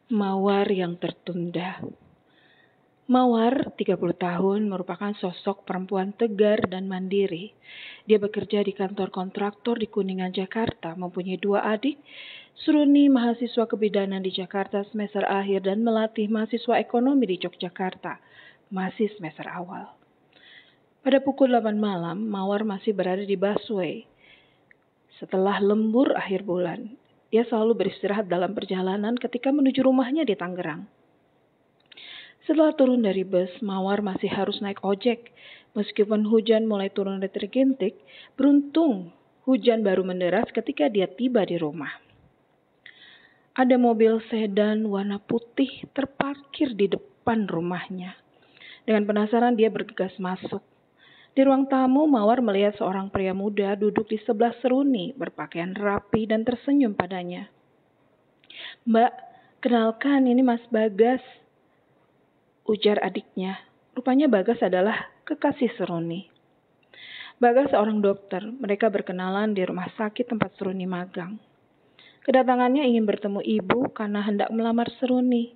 Mawar yang tertunda. Mawar, 30 tahun, merupakan sosok perempuan tegar dan mandiri. Dia bekerja di kantor kontraktor di Kuningan, Jakarta, mempunyai 2 adik, Seruni mahasiswa kebidanan di Jakarta semester akhir dan melatih mahasiswa ekonomi di Yogyakarta, masih semester awal. Pada pukul 8 malam, Mawar masih berada di busway. Setelah lembur akhir bulan, dia selalu beristirahat dalam perjalanan ketika menuju rumahnya di Tangerang. Setelah turun dari bus, Mawar masih harus naik ojek. Meskipun hujan mulai turun rintik-rintik, beruntung hujan baru menderas ketika dia tiba di rumah. Ada mobil sedan warna putih terparkir di depan rumahnya. Dengan penasaran dia bergegas masuk. Di ruang tamu, Mawar melihat seorang pria muda duduk di sebelah Seruni, berpakaian rapi dan tersenyum padanya. "Mbak, kenalkan ini Mas Bagas," ujar adiknya. Rupanya Bagas adalah kekasih Seruni. Bagas seorang dokter. Mereka berkenalan di rumah sakit tempat Seruni magang. Kedatangannya ingin bertemu ibu karena hendak melamar Seruni.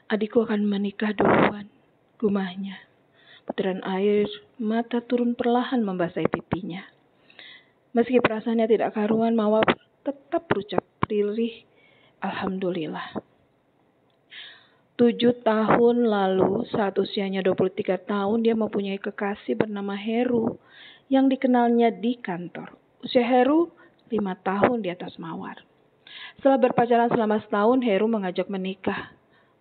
"Adikku akan menikah duluan," gumahnya. Butiran air mata turun perlahan membasahi pipinya. Meski perasaannya tidak karuan, Mawar tetap berucap lirih, "Alhamdulillah." 7 tahun lalu, saat usianya 23 tahun, dia mempunyai kekasih bernama Heru yang dikenalnya di kantor. Usia Heru 5 tahun di atas Mawar. Setelah berpacaran selama setahun, Heru mengajak menikah.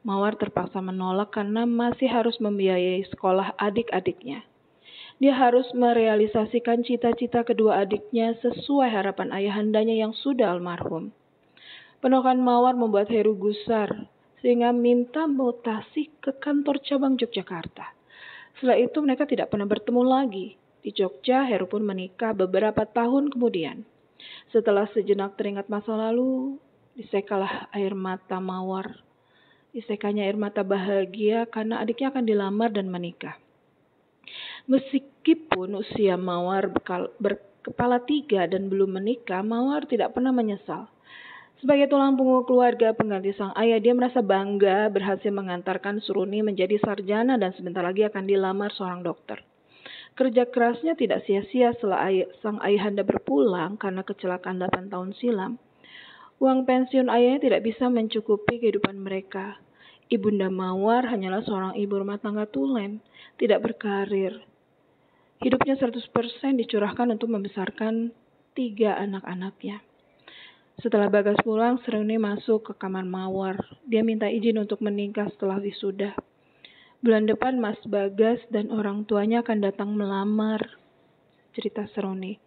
Mawar terpaksa menolak karena masih harus membiayai sekolah adik-adiknya. Dia harus merealisasikan cita-cita kedua adiknya sesuai harapan ayahandanya yang sudah almarhum. Penolakan Mawar membuat Heru gusar, sehingga minta mutasi ke kantor cabang Yogyakarta. Setelah itu mereka tidak pernah bertemu lagi. Di Jogja, Heru pun menikah beberapa tahun kemudian. Setelah sejenak teringat masa lalu, disekalah air mata Mawar. Disekanya air mata bahagia karena adiknya akan dilamar dan menikah. Meskipun usia Mawar berkepala 3 dan belum menikah, Mawar tidak pernah menyesal. Sebagai tulang punggung keluarga pengganti sang ayah, dia merasa bangga berhasil mengantarkan Seruni menjadi sarjana dan sebentar lagi akan dilamar seorang dokter. Kerja kerasnya tidak sia-sia setelah sang ayahanda berpulang karena kecelakaan 8 tahun silam. Uang pensiun ayahnya tidak bisa mencukupi kehidupan mereka. Ibunda Mawar hanyalah seorang ibu rumah tangga tulen, tidak berkarir. Hidupnya 100% dicurahkan untuk membesarkan 3 anak-anaknya. Setelah Bagas pulang, Seruni masuk ke kamar Mawar. Dia minta izin untuk menikah setelah wisuda. Bulan depan Mas Bagas dan orang tuanya akan datang melamar, cerita Seruni.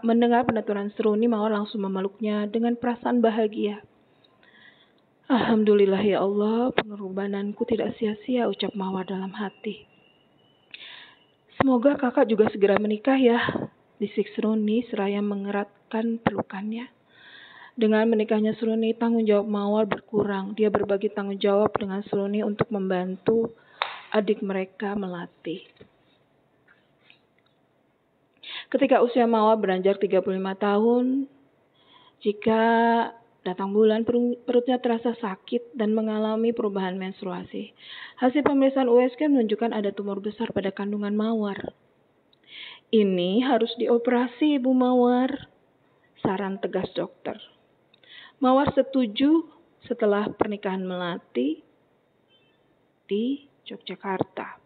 Mendengar penaturan Seruni, Mawar langsung memeluknya dengan perasaan bahagia. "Alhamdulillah ya Allah, pengorbananku tidak sia-sia," ucap Mawar dalam hati. "Semoga kakak juga segera menikah ya," bisik Seruni seraya mengeratkan pelukannya. Dengan menikahnya Seruni, tanggung jawab Mawar berkurang. Dia berbagi tanggung jawab dengan Seruni untuk membantu adik mereka melatih. Ketika usia Mawar beranjak 35 tahun, jika datang bulan, perutnya terasa sakit dan mengalami perubahan menstruasi. Hasil pemeriksaan USG menunjukkan ada tumor besar pada kandungan Mawar. "Ini harus dioperasi, Ibu Mawar," saran tegas dokter. Mawar setuju setelah pernikahan melati di Yogyakarta.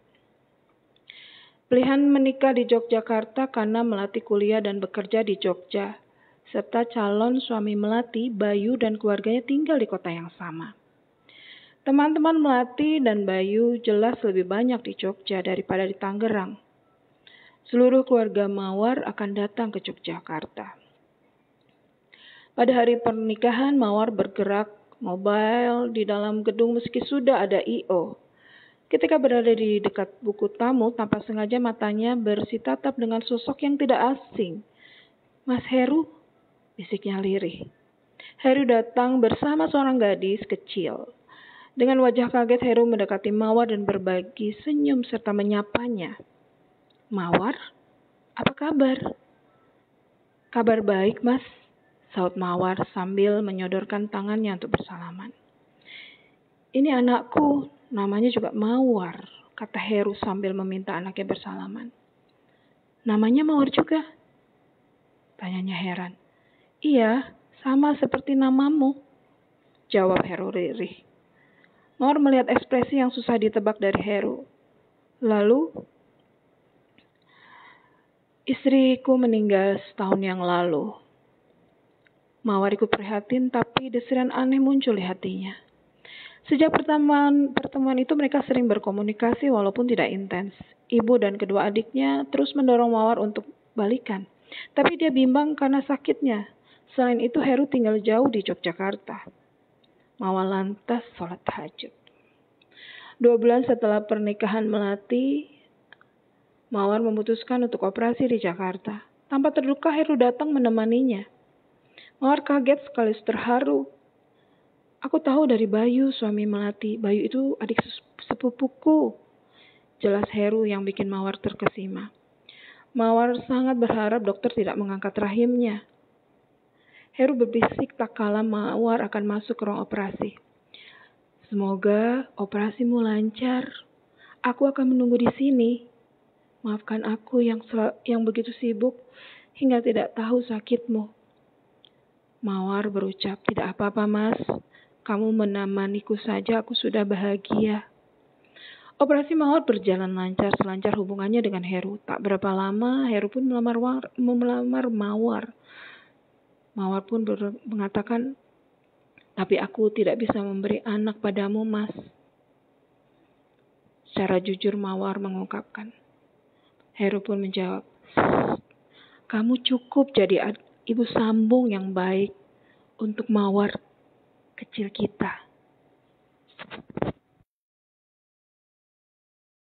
Pilihan menikah di Yogyakarta karena Melati kuliah dan bekerja di Jogja, serta calon suami Melati, Bayu, dan keluarganya tinggal di kota yang sama. Teman-teman Melati dan Bayu jelas lebih banyak di Jogja daripada di Tangerang. Seluruh keluarga Mawar akan datang ke Yogyakarta. Pada hari pernikahan, Mawar bergerak mobile di dalam gedung meski sudah ada I.O. Ketika berada di dekat buku tamu, tanpa sengaja matanya bersitatap dengan sosok yang tidak asing. "Mas Heru," bisiknya lirih. Heru datang bersama seorang gadis kecil. Dengan wajah kaget, Heru mendekati Mawar dan berbagi senyum serta menyapanya. "Mawar, apa kabar?" "Kabar baik, Mas," saut Mawar sambil menyodorkan tangannya untuk bersalaman. Ini anakku, namanya juga Mawar, kata Heru sambil meminta anaknya bersalaman. Namanya Mawar juga? Tanyanya heran. Iya, sama seperti namamu, jawab Heru lirih. Mawar melihat ekspresi yang susah ditebak dari Heru. Lalu, istriku meninggal setahun yang lalu. Mawar ikut prihatin, tapi desiran aneh muncul di hatinya. Sejak pertemuan itu mereka sering berkomunikasi walaupun tidak intens. Ibu dan kedua adiknya terus mendorong Mawar untuk balikan. Tapi dia bimbang karena sakitnya. Selain itu Heru tinggal jauh di Yogyakarta. Mawar lantas sholat tahajud. 2 bulan setelah pernikahan melati, Mawar memutuskan untuk operasi di Jakarta. Tanpa terduga Heru datang menemaninya. Mawar kaget sekaligus terharu. Aku tahu dari Bayu, suami Melati. Bayu itu adik sepupuku. Jelas Heru yang bikin Mawar terkesima. Mawar sangat berharap dokter tidak mengangkat rahimnya. Heru berbisik tak kala Mawar akan masuk ke ruang operasi. Semoga operasimu lancar. Aku akan menunggu di sini. Maafkan aku yang begitu sibuk hingga tidak tahu sakitmu. Mawar berucap, tidak apa-apa mas. Kamu menemaniku saja, aku sudah bahagia. Operasi Mawar berjalan lancar selancar hubungannya dengan Heru. Tak berapa lama, Heru pun melamar Mawar. Mawar pun mengatakan, tapi aku tidak bisa memberi anak padamu, mas. Secara jujur Mawar mengungkapkan. Heru pun menjawab, kamu cukup jadi ibu sambung yang baik untuk Mawar kecil kita.